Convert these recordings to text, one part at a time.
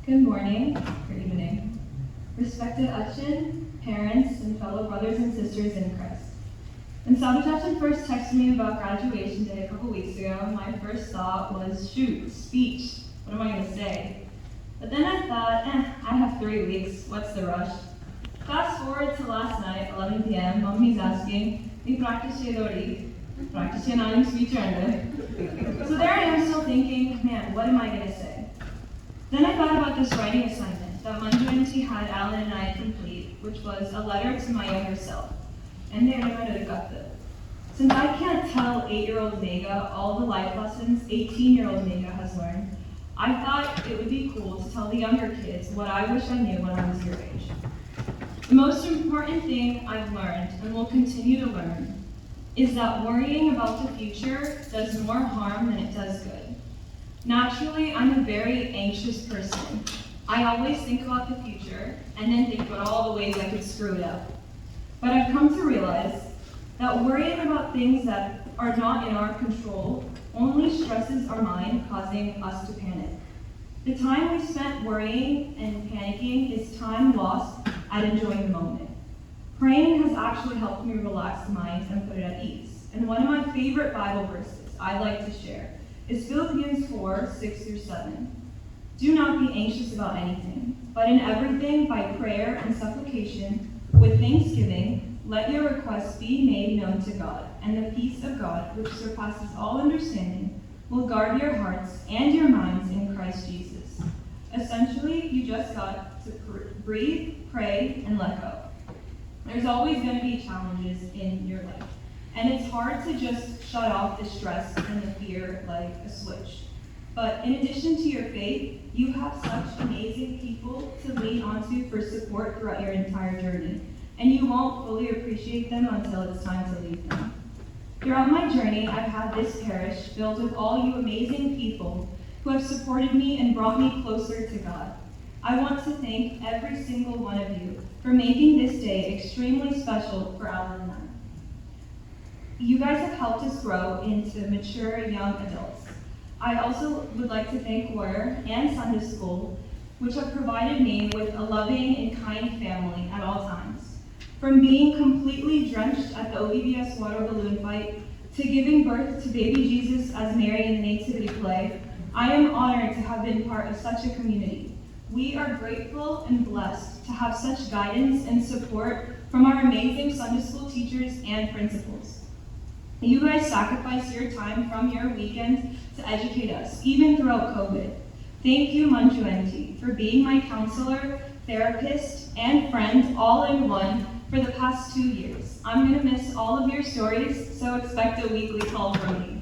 Good morning, good evening. Respected Achin, parents, and fellow brothers and sisters in Christ. When Sabbath first texted me about graduation day a couple weeks ago, my first thought was, shoot, speech. What am I going to say? But then I thought, I have 3 weeks, what's the rush? Fast forward to last night, 11 p.m., Mommy's asking, "We practice Dori? Practice your speech and So there I am still thinking, man, what am I going to say? Then I thought about this writing assignment that Manju and T had Alan and I complete, which was a letter to my younger self. And they Since I can't tell 8-year-old Megha all the life lessons 18-year-old Megha has learned, I thought it would be cool to tell the younger kids what I wish I knew when I was your age. The most important thing I've learned, and will continue to learn, is that worrying about the future does more harm than it does good. Naturally, I'm a very anxious person. I always think about the future, and then think about all the ways I could screw it up. But I've come to realize that worrying about things that are not in our control only stresses our mind, causing us to panic. The time we spent worrying and panicking is time lost at enjoying the moment. Praying has actually helped me relax the mind and put it at ease. And one of my favorite Bible verses I like to share is Philippians 4:6-7. Do not be anxious about anything, but in everything by prayer and supplication, with thanksgiving, let your requests be made known to God, and the peace of God, which surpasses all understanding, will guard your hearts and your minds in Christ Jesus. Essentially, you just got to breathe, pray, and let go. There's always going to be challenges in your life, and it's hard to just shut off the stress and the fear like a switch. But in addition to your faith, you have such amazing people to lean onto for support throughout your entire journey, and you won't fully appreciate them until it's time to leave them. Throughout my journey, I've had this parish filled with all you amazing people who have supported me and brought me closer to God. I want to thank every single one of you for making this day extremely special for Alan and I. You guys have helped us grow into mature young adults. I also would like to thank Warrior and Sunday School, which have provided me with a loving and kind family at all times. From being completely drenched at the OVBS water balloon fight, to giving birth to baby Jesus as Mary in the Nativity play, I am honored to have been part of such a community. We are grateful and blessed to have such guidance and support from our amazing Sunday school teachers and principals. You guys sacrifice your time from your weekend to educate us, even throughout COVID. Thank you, Manju Enti, for being my counselor, therapist, and friend all in one for the past 2 years. I'm gonna miss all of your stories, so expect a weekly call from me.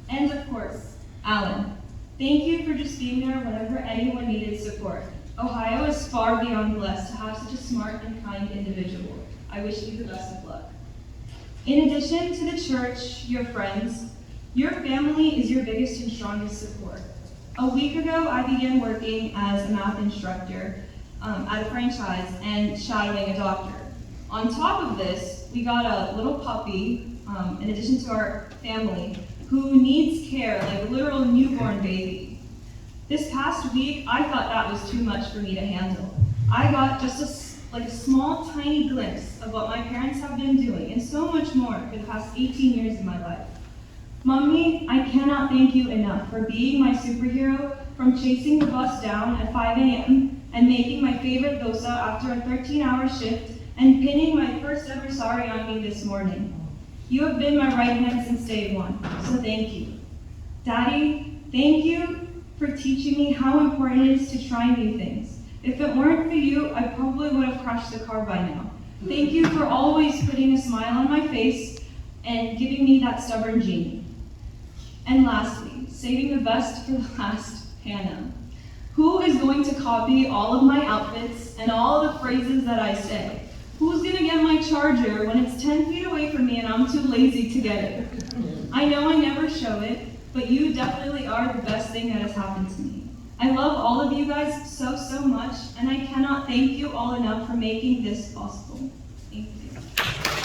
And of course, Alan, thank you for just being there whenever anyone needed support. Ohio is far beyond blessed to have such a smart and kind individual. I wish you the best of luck. In addition to the church, your friends, your family is your biggest and strongest support. A week ago, I began working as a math instructor at a franchise and shadowing a doctor. On top of this, we got a little puppy, in addition to our family, who needs care like a literal newborn baby. This past week, I thought that was too much for me to handle. I got just a small, tiny glimpse of what my parents have been doing, and so much more for the past 18 years of my life. Mommy, I cannot thank you enough for being my superhero, from chasing the bus down at 5 a.m. and making my favorite dosa after a 13-hour shift and pinning my first ever sari on me this morning. You have been my right hand since day one, so thank you. Daddy, thank you for teaching me how important it is to try new things. If it weren't for you, I probably would have crashed the car by now. Thank you for always putting a smile on my face and giving me that stubborn gene. And lastly, saving the best for the last, Hannah. Who is going to copy all of my outfits and all the phrases that I say? Who's gonna get my charger when it's 10 feet away from me and I'm too lazy to get it? I know I never show it, but you definitely are the best thing that has happened to me. I love all of you guys so, so much, and I cannot thank you all enough for making this possible. Thank you.